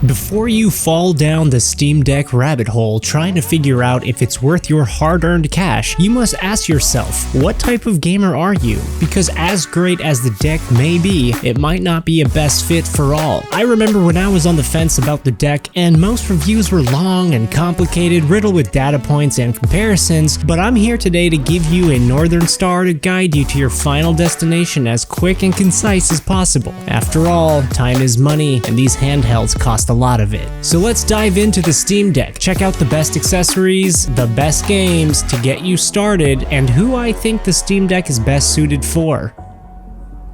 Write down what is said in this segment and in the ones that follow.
Before you fall down the Steam Deck rabbit hole trying to figure out if it's worth your hard-earned cash, you must ask yourself, what type of gamer are you? Because as great as the deck may be, it might not be a best fit for all. I remember when I was on the fence about the deck and most reviews were long and complicated, riddled with data points and comparisons, but I'm here today to give you a northern star to guide you to your final destination as quick and concise as possible. After all, time is money and these handhelds cost a lot of it. So let's dive into the Steam Deck, check out the best accessories, the best games to get you started, and who I think the Steam Deck is best suited for.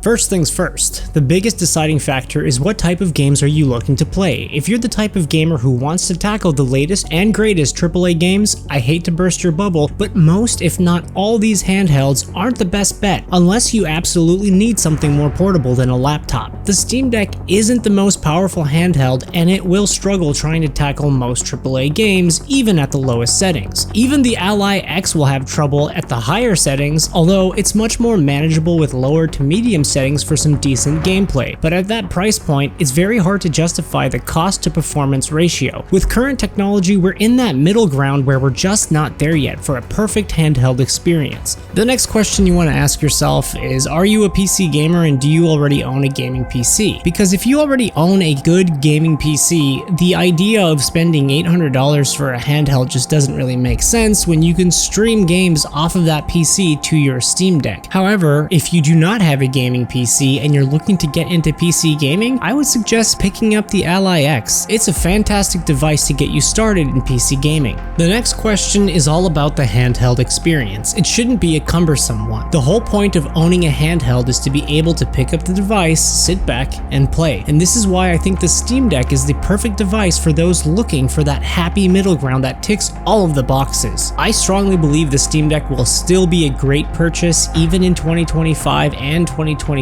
First things first, the biggest deciding factor is what type of games are you looking to play. If you're the type of gamer who wants to tackle the latest and greatest AAA games, I hate to burst your bubble, but most if not all these handhelds aren't the best bet unless you absolutely need something more portable than a laptop. The Steam Deck isn't the most powerful handheld and it will struggle trying to tackle most AAA games even at the lowest settings. Even the Ally X will have trouble at the higher settings, although it's much more manageable with lower to medium settings for some decent gameplay, but at that price point, it's very hard to justify the cost to performance ratio. With current technology, we're in that middle ground where we're just not there yet for a perfect handheld experience. The next question you want to ask yourself is, are you a PC gamer and do you already own a gaming PC? Because if you already own a good gaming PC, the idea of spending $800 for a handheld just doesn't really make sense when you can stream games off of that PC to your Steam Deck. However, if you do not have a gaming PC and you're looking to get into PC gaming, I would suggest picking up the Ally X. It's a fantastic device to get you started in PC gaming. The next question is all about the handheld experience. It shouldn't be a cumbersome one. The whole point of owning a handheld is to be able to pick up the device, sit back, and play. And this is why I think the Steam Deck is the perfect device for those looking for that happy middle ground that ticks all of the boxes. I strongly believe the Steam Deck will still be a great purchase even in 2025 and 2026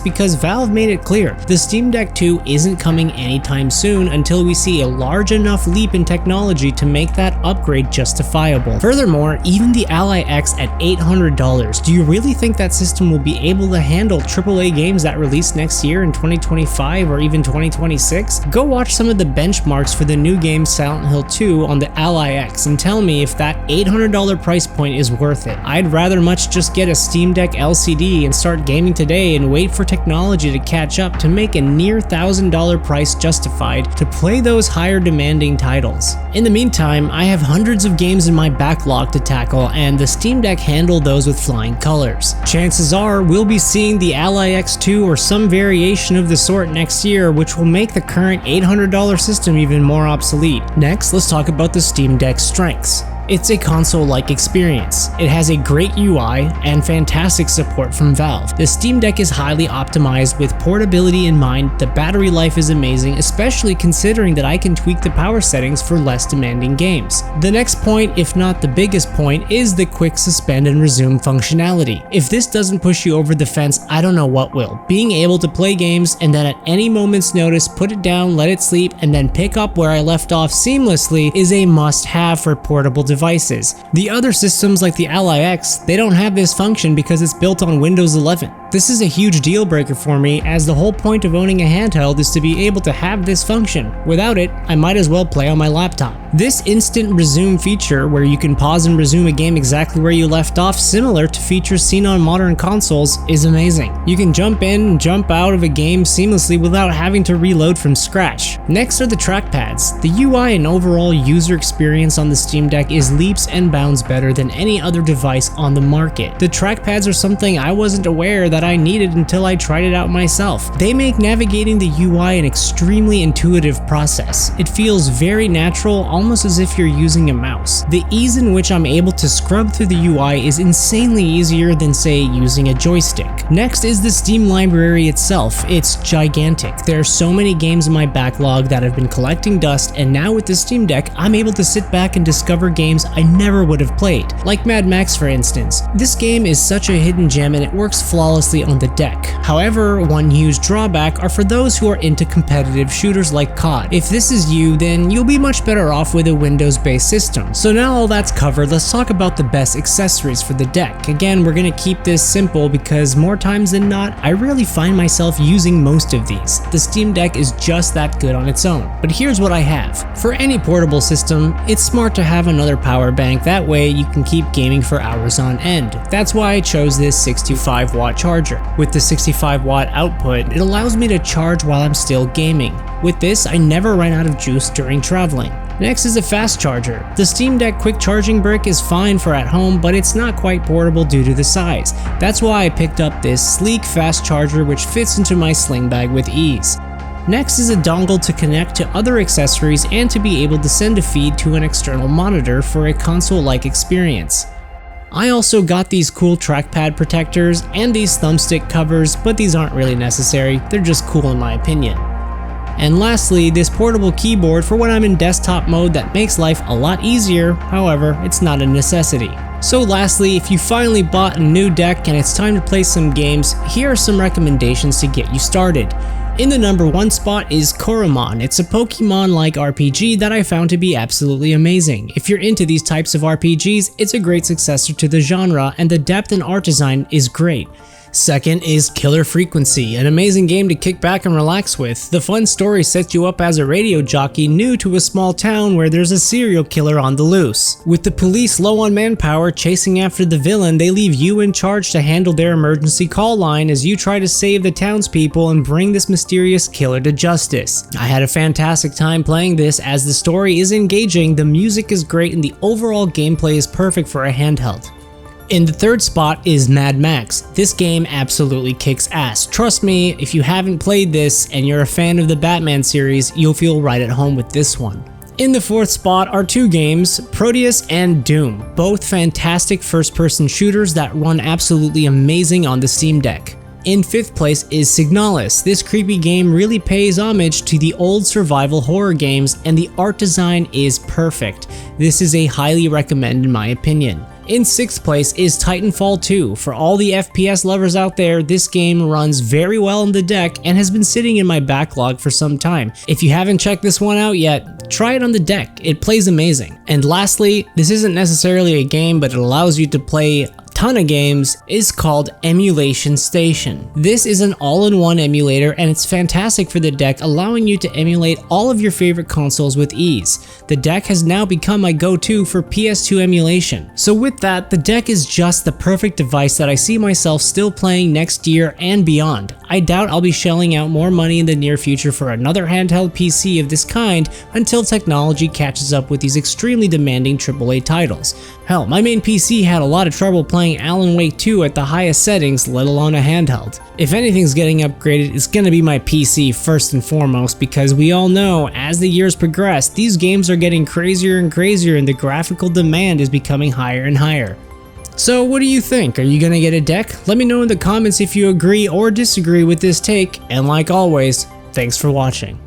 because Valve made it clear the Steam Deck 2 isn't coming anytime soon until we see a large enough leap in technology to make that upgrade justifiable. Furthermore, even the Ally X at $800, do you really think that system will be able to handle AAA games that release next year in 2025 or even 2026? Go watch some of the benchmarks for the new game Silent Hill 2 on the Ally X and tell me if that $800 price point is worth it. I'd rather much just get a Steam Deck LCD and start gaming today and wait for technology to catch up to make a near $1,000 price justified to play those higher demanding titles. In the meantime, I have hundreds of games in my backlog to tackle and the Steam Deck handled those with flying colors. Chances are we'll be seeing the Ally X2 or some variation of the sort next year, which will make the current $800 system even more obsolete. Next, let's talk about the Steam Deck's strengths. It's a console-like experience. It has a great UI and fantastic support from Valve. The Steam Deck is highly optimized with portability in mind. The battery life is amazing, especially considering that I can tweak the power settings for less demanding games. The next point, if not the biggest point, is the quick suspend and resume functionality. If this doesn't push you over the fence, I don't know what will. Being able to play games and then at any moment's notice put it down, let it sleep, and then pick up where I left off seamlessly is a must-have for portable devices. The other systems like the Ally X, they don't have this function because it's built on Windows 11. This is a huge deal breaker for me as the whole point of owning a handheld is to be able to have this function. Without it, I might as well play on my laptop. This instant resume feature where you can pause and resume a game exactly where you left off, similar to features seen on modern consoles, is amazing. You can jump in and jump out of a game seamlessly without having to reload from scratch. Next are the trackpads. The UI and overall user experience on the Steam Deck is leaps and bounds better than any other device on the market. The trackpads are something I wasn't aware that I needed until I tried it out myself. They make navigating the UI an extremely intuitive process. It feels very natural, almost as if you're using a mouse. The ease in which I'm able to scrub through the UI is insanely easier than, say, using a joystick. Next is the Steam library itself. It's gigantic. There are so many games in my backlog that have been collecting dust, and now with the Steam Deck, I'm able to sit back and discover games I never would have played, like Mad Max for instance. This game is such a hidden gem and it works flawlessly on the deck. However, one huge drawback are for those who are into competitive shooters like COD. If this is you, then you'll be much better off off with a Windows-based system. So now all that's covered, let's talk about the best accessories for the deck. Again, we're gonna keep this simple because more times than not, I really find myself using most of these. The Steam Deck is just that good on its own. But here's what I have. For any portable system, it's smart to have another power bank, that way you can keep gaming for hours on end. That's why I chose this 65-watt charger. With the 65-watt output, it allows me to charge while I'm still gaming. With this, I never run out of juice during traveling. Next is a fast charger. The Steam Deck quick charging brick is fine for at home, but it's not quite portable due to the size. That's why I picked up this sleek fast charger which fits into my sling bag with ease. Next is a dongle to connect to other accessories and to be able to send a feed to an external monitor for a console-like experience. I also got these cool trackpad protectors and these thumbstick covers, but these aren't really necessary, they're just cool in my opinion. And lastly, this portable keyboard for when I'm in desktop mode that makes life a lot easier, however, it's not a necessity. So lastly, if you finally bought a new deck and it's time to play some games, here are some recommendations to get you started. In the #1 spot is Koromon. It's a Pokemon-like RPG that I found to be absolutely amazing. If you're into these types of RPGs, it's a great successor to the genre and the depth and art design is great. Second is Killer Frequency, an amazing game to kick back and relax with. The fun story sets you up as a radio jockey new to a small town where there's a serial killer on the loose. With the police low on manpower chasing after the villain, they leave you in charge to handle their emergency call line as you try to save the townspeople and bring this mysterious killer to justice. I had a fantastic time playing this as the story is engaging, the music is great, and the overall gameplay is perfect for a handheld. In the third spot is Mad Max. This game absolutely kicks ass. Trust me, if you haven't played this and you're a fan of the Batman series, you'll feel right at home with this one. In the fourth spot are two games, Proteus and Doom, both fantastic first-person shooters that run absolutely amazing on the Steam Deck. In fifth place is Signalis. This creepy game really pays homage to the old survival horror games and the art design is perfect. This is a highly recommend in my opinion. In sixth place is Titanfall 2. For all the FPS lovers out there, this game runs very well on the deck and has been sitting in my backlog for some time. If you haven't checked this one out yet, try it on the deck. It plays amazing. And lastly, this isn't necessarily a game, but it allows you to play a ton of games, is called Emulation Station. This is an all-in-one emulator and it's fantastic for the deck, allowing you to emulate all of your favorite consoles with ease. The deck has now become my go-to for PS2 emulation. So with that, the deck is just the perfect device that I see myself still playing next year and beyond. I doubt I'll be shelling out more money in the near future for another handheld PC of this kind until technology catches up with these extremely demanding AAA titles. Hell, my main PC had a lot of trouble playing Alan Wake 2 at the highest settings, let alone a handheld. If anything's getting upgraded, it's gonna be my PC first and foremost, because we all know as the years progress, these games are getting crazier and crazier and the graphical demand is becoming higher and higher. So what do you think? Are you gonna get a deck? Let me know in the comments if you agree or disagree with this take, and like always, thanks for watching.